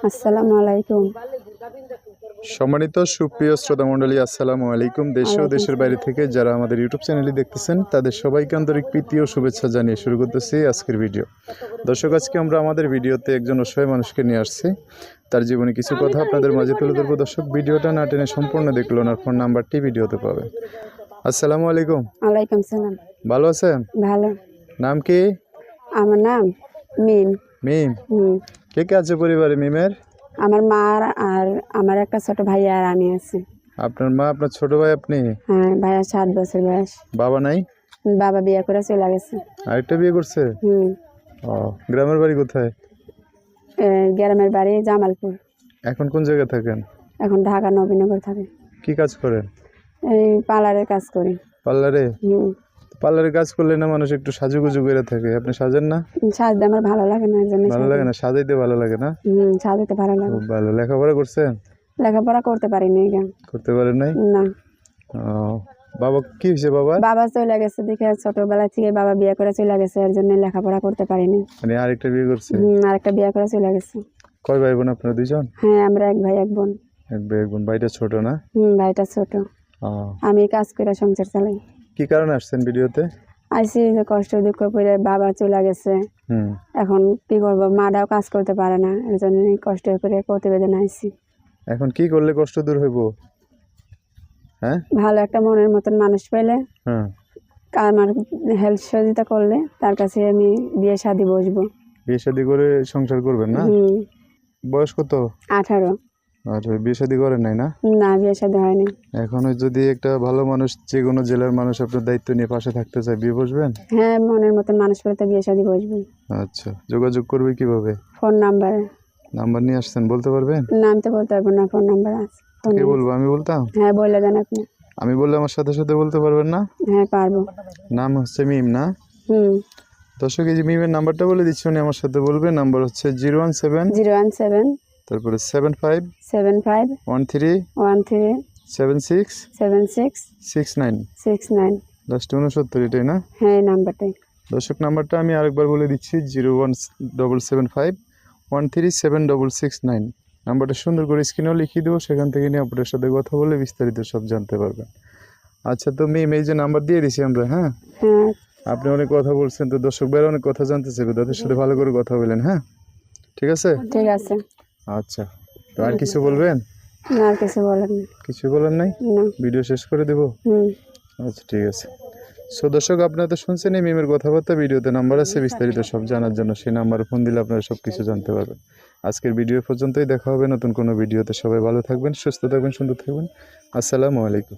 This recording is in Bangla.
আসসালামু আলাইকুম। সম্মানিত সুপ্রিয় শ্রোতা মণ্ডলী, আসসালামু আলাইকুম। দেশ ও দেশের বাইরে থেকে যারা আমাদের ইউটিউব চ্যানেলে দেখতেছেন তাদের সবাইকে আন্তরিক প্রীতি ও শুভেচ্ছা জানিয়ে শুরু করতেছি আজকের ভিডিও। দর্শক, আজকে আমরা আমাদের ভিডিওতে একজন অসহায় মানুষকে নিয়ে আসছি। তার জীবনে কিছু কথা আপনাদের মাঝে তুলে ধরবো। দর্শক, ভিডিওটা না টেনে সম্পূর্ণ দেখলো, ওনার ফোন নাম্বারটি ভিডিওতে পাবে। আসসালামু আলাইকুম। ওয়ালাইকুম সালাম। ভালো আছেন? ভালো। নাম কি? আমার নাম মিম। মিম। কে কে আছে পরিবারে মিমের? আমার মা আর আমার একটা ছোট ভাই আর আমি আছি। আপনার মা, আপনার ছোট ভাই, আপনি? হ্যাঁ, ভাইয়া 7 বছর বয়স। বাবা নাই? বাবা বিয়ে করে চলে গেছে। আরেকটা বিয়ে করছে? ও, গ্রামের বাড়ি কোথায়? গ্রামের বাড়ি জামালপুর। এখন কোন জায়গায় থাকেন? এখন ঢাকা নবীনগর থাকে। কি কাজ করেন? এই পার্লারের কাজ করি। পার্লারে? পার্লারে কাজ করলে না মানুষ একটু সাজুগুজু করে থাকে, আপনি সাজেন না? সাজতে আমার ভালো লাগে না, এজন্য ভালো লাগে না? সাজাইতে ভালো লাগে না? সাজাতে ভালো লাগে। খুব ভালো। লেখাপড়া করছেন? লেখাপড়া করতে পারিনি। করতে পারেন নাই? না। বাবা কি হয়েছে? বাবা চলে গেছে দেখে, ছোটবেলা থেকে বাবা বিয়ে করে চলে গেছে, এর জন্য লেখাপড়া করতে পারিনি। মানে আরেকটা বিয়ে করছে? আরেকটা বিয়ে করে চলে গেছে। কয় ভাই বোন আপনারা? দুইজন? হ্যাঁ, আমরা এক ভাই এক বোন। এক ভাই এক বোন। ভাইটা ছোট না? ভাইটা ছোট। আমি কাজ করে সংসার চালাই। কি কারণে আসছেন ভিডিওতে? আইসি যে কষ্ট দুঃখ করে বাবা চলে গেছে, এখন কি করব, মাটাও কাজ করতে পারে না, এর জন্য কষ্ট করে প্রতিবেদন আইসি। এখন কি করলে কষ্ট দূর হইব? হ্যাঁ, ভালো একটা মনের মতন মানুষ পেলে, আমার হেল্প সহযোগিতা করলে তার কাছে আমি বিয়ে শাদী বসবো। বিয়ে শাদী করে সংসার করবেন না? বয়স কত? 18। আর বিয়ে শাদী করেন নাই না? না, বিয়ে শাদী হয়নি। এখন যদি একটা ভালো মানুষ, যে কোনো জেলার মানুষ আপনার দায়িত্ব নিয়ে পাশে থাকতে চায়, বিয়ে বসবেন? হ্যাঁ, মনের মতন মানুষ পেলে তো বিয়ে শাদী বসবেন। আচ্ছা, যোগাযোগ করবে কিভাবে? ফোন নাম্বার নিয়ে আসছেন, বলতে পারবেন? নাম তো বলতে পারবো না, ফোন নাম্বার আছে। কে বলবো? আমি বলতাম? হ্যাঁ, বলে দেন আপনি। আমি বললে আমার সাথে সাথে বলতে পারবেন না? হ্যাঁ, পারবো। নাম হচ্ছে মিম না? দর্শক, এই যে মিমের নাম্বারটা বলে দিচ্ছি, উনি আমার সাথে বলবে। নাম্বার হচ্ছে 017 তারপরে 75137669 লাস্টে 69, এটাই না? হ্যাঁ, নাম্বারটাই। দর্শক, নাম্বারটা আমি আরেকবার বলে দিচ্ছি, 01775137669। নাম্বারটা সুন্দর করে স্ক্রিনেও লিখিয়ে দেবো, সেখান থেকে নিয়ে আপনার সাথে কথা বলে বিস্তারিত সব জানতে পারবেন। আচ্ছা, তো মিম, এই যে নাম্বার দিয়ে দিছি আমরা, হ্যাঁ, আপনি অনেক কথা বলছেন, তো দর্শক ভাইরা অনেক কথা জানতে চাইবে, তাদের সাথে ভালো করে কথা বলেন। হ্যাঁ, ঠিক আছে? ঠিক আছে। আচ্ছা, তো আর কিছু বলবেন? না, আর কিছু বলার নেই। কিছু বলার নাই? না। ভিডিও শেষ করে দেব? আচ্ছা, ঠিক আছে। সো দর্শক, আপনারা তো শুনছেন এই মিমের কথাবার্তা। ভিডিওতে নাম্বার আছে বিস্তারিত সব জানার জন্য, সেই নাম্বারে ফোন দিলে আপনারা সব কিছু জানতে পারবেন। আজকের ভিডিও পর্যন্তই, দেখা হবে নতুন কোনো ভিডিওতে। সবাই ভালো থাকবেন, সুস্থ থাকবেন, সুন্দর থাকবেন। আসসালামু আলাইকুম।